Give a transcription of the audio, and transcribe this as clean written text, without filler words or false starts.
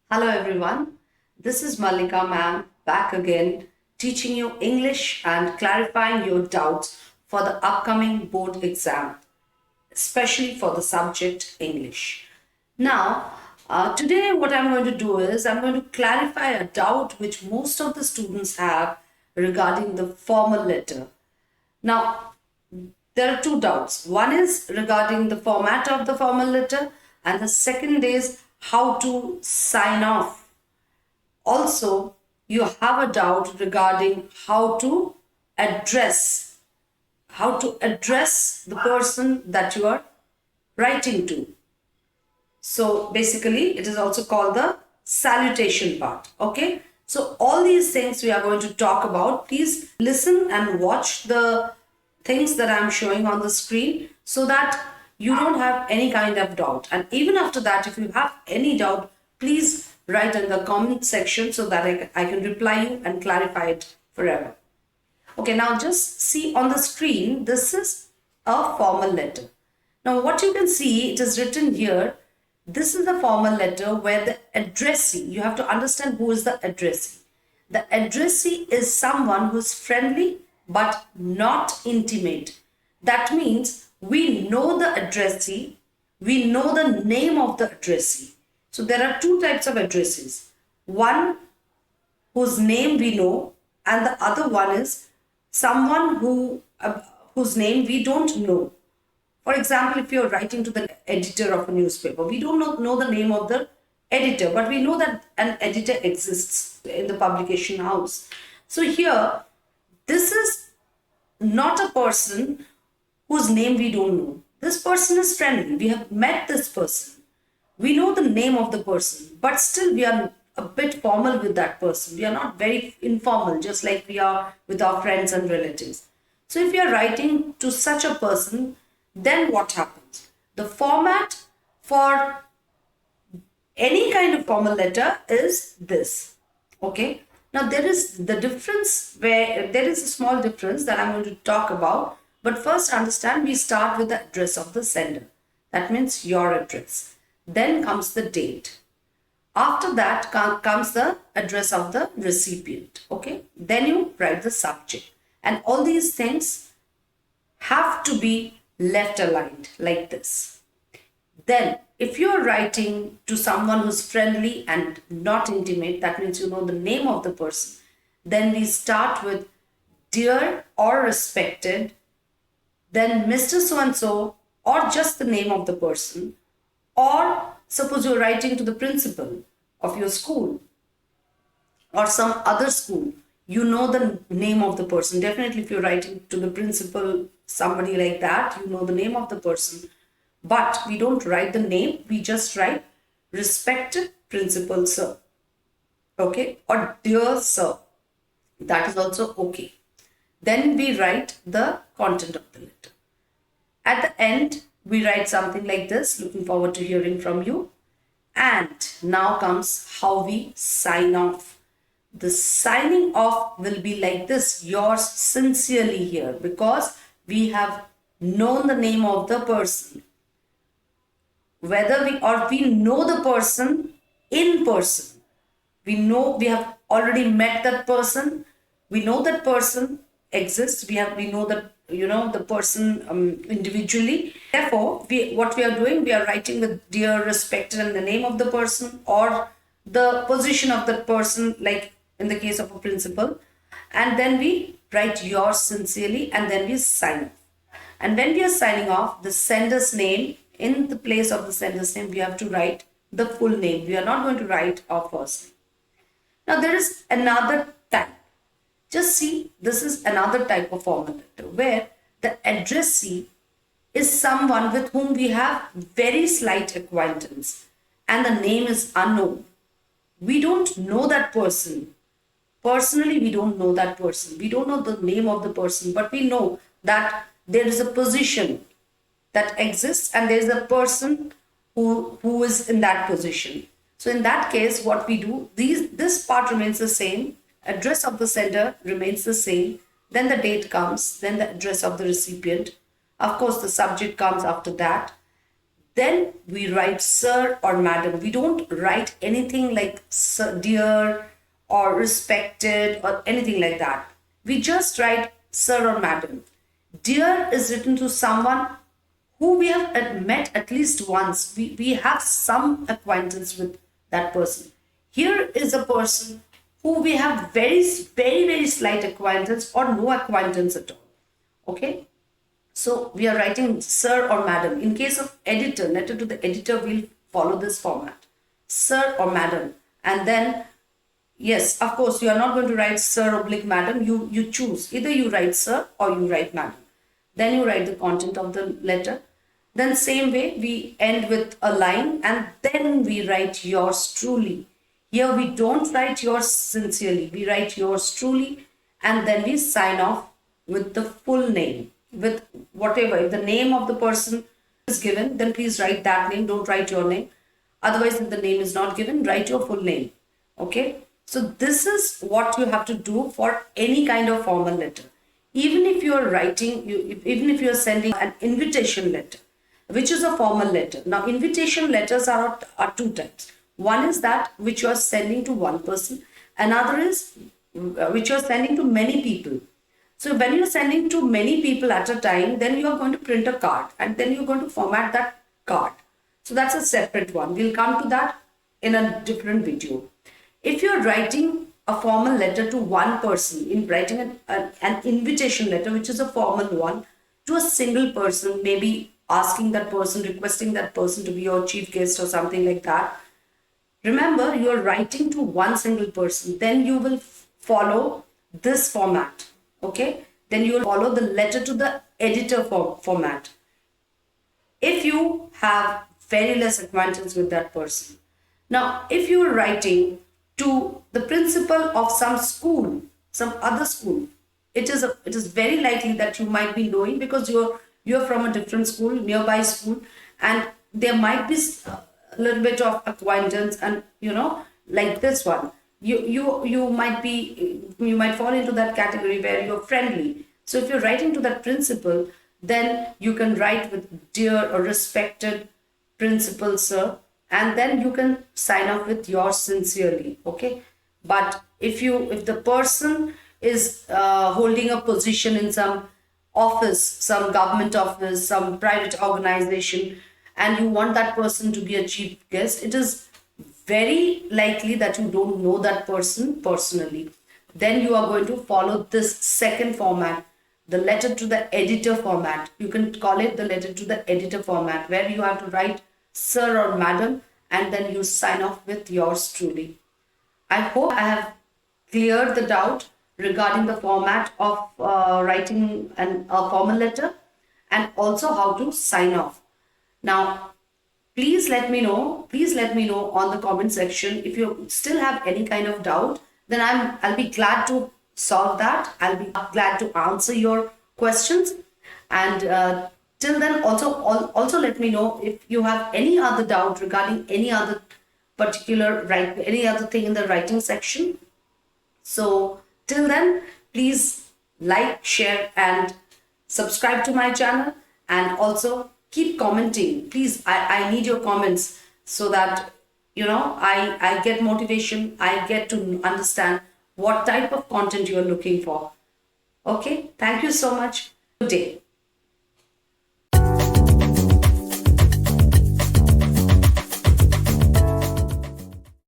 Hello everyone, this is Malika ma'am back again teaching you English and clarifying your doubts for the upcoming board exam, especially for the subject English. Now, today what I'm going to do is I'm going to clarify a doubt which most of the students have regarding the formal letter. Now, there are two doubts. One is regarding the format of the formal letter, and the second is how to sign off. Also, you have a doubt regarding address how to address the person that you are writing to. So basically, it is also called the salutation part. Okay. So all these things we are going to talk about. Please listen and watch the things that I'm showing on the screen so that you don't have any kind of doubt. And even after that, if you have any doubt, please write in the comment section so that I can reply you and clarify it forever. Okay, now just see on the screen, this is a formal letter. Now what you can see, it is written here, this is the formal letter where the addressee, you have to understand who is the addressee. The addressee is someone who is friendly but not intimate. That means we know the addressee, we know the name of the addressee. So there are two types of addressees. One whose name we know, and the other one is someone whose name we don't know. For example, if you're writing to the editor of a newspaper, we don't know the name of the editor, but we know that an editor exists in the publication house. So here, this is not a person whose name we don't know. This person is friendly. We have met this person. We know the name of the person, but still we are a bit formal with that person. We are not very informal, just like we are with our friends and relatives. So if you are writing to such a person, then what happens? The format for any kind of formal letter is this. Okay. Now there is the difference where there is a small difference that I'm going to talk about. But first understand, we start with the address of the sender. That means your address. Then comes the date. After that comes the address of the recipient. Okay. Then you write the subject. And all these things have to be left aligned like this. Then if you're writing to someone who's friendly and not intimate, that means you know the name of the person, then we start with dear or respected, then Mr. So-and-so, or just the name of the person, or suppose you're writing to the principal of your school or some other school, you know the name of the person. Definitely if you're writing to the principal, somebody like that, you know the name of the person. But we don't write the name, we just write respected principal sir. Okay, or dear sir. That is also okay. Then we write the content of the letter. At the end, we write something like this, looking forward to hearing from you. And now comes how we sign off. The signing off will be like this, yours sincerely here, because we have known the name of the person. Whether we know the person in person. We know we have already met that person. We know that person exists. We know that the person individually. Therefore, what we are doing, we are writing the dear, respected, and the name of the person or the position of that person, like in the case of a principal. And then we write yours sincerely, and then we sign off. And when we are signing off, the sender's name, in the place of the sender's name, we have to write the full name. We are not going to write our first name. Now there is another type. Just see, this is another type of formal letter where the addressee is someone with whom we have very slight acquaintance and the name is unknown. We don't know that person. Personally, we don't know that person. We don't know the name of the person, but we know that there is a position that exists and there is a person who is in that position. So in that case, what we do, this part remains the same. Address of the sender remains the same. Then the date comes, then the address of the recipient. Of course, the subject comes after that. then we write sir or madam. We don't write anything like sir, dear or respected or anything like that. We just write sir or madam. Dear is written to someone who we have met at least once. We have some acquaintance with that person. Here is a person who we have very slight acquaintance or no acquaintance at all. Okay. So we are writing sir or madam. In case of editor, letter to the editor, we'll follow this format. Sir or madam. And then, yes, of course, you are not going to write sir oblique madam. You choose. Either you write sir or you write madam. Then you write the content of the letter. Then same way, we end with a line and then we write yours truly. Here we don't write yours sincerely. We write yours truly and then we sign off with the full name. With whatever, if the name of the person is given, then please write that name. Don't write your name. Otherwise, if the name is not given, write your full name. Okay. So this is what you have to do for any kind of formal letter. Even if you are writing, even if you are sending an invitation letter, which is a formal letter. Now, invitation letters are two types. One is that which you are sending to one person. Another is which you are sending to many people. So when you're sending to many people at a time, then you are going to print a card and then you're going to format that card. So that's a separate one. We'll come to that in a different video. If you're writing a formal letter to one person, in writing an invitation letter, which is a formal one, to a single person, maybe asking that person, requesting that person to be your chief guest or something like that. Remember, you're writing to one single person, then you will follow this format. Okay, then you will follow the letter to the editor format. If you have very less acquaintance with that person. Now, if you are writing to the principal of some school, some other school, it is very likely that you might be knowing because you're from a different school, nearby school, and there might be a little bit of acquaintance, and like this one. You might fall into that category where you're friendly. So if you're writing to that principal, then you can write with dear or respected principal sir, and then you can sign off with yours sincerely. Okay. But if the person is holding a position in some office, some government office, some private organization, and you want that person to be a chief guest, it is very likely that you don't know that person personally. Then you are going to follow this second format, the letter to the editor format. You can call it the letter to the editor format, where you have to write sir or madam and then you sign off with yours truly. I hope I have cleared the doubt regarding the format of writing a formal letter and also how to sign off. Now, please let me know on the comment section if you still have any kind of doubt. Then I'll be glad to solve that. I'll be glad to answer your questions. And till then, also let me know if you have any other doubt regarding any other any other thing in the writing section. So till then, please like, share, and subscribe to my channel, and also keep commenting. Please, I need your comments so that I get motivation. I get to understand what type of content you're looking for. Okay, thank you so much. Good day.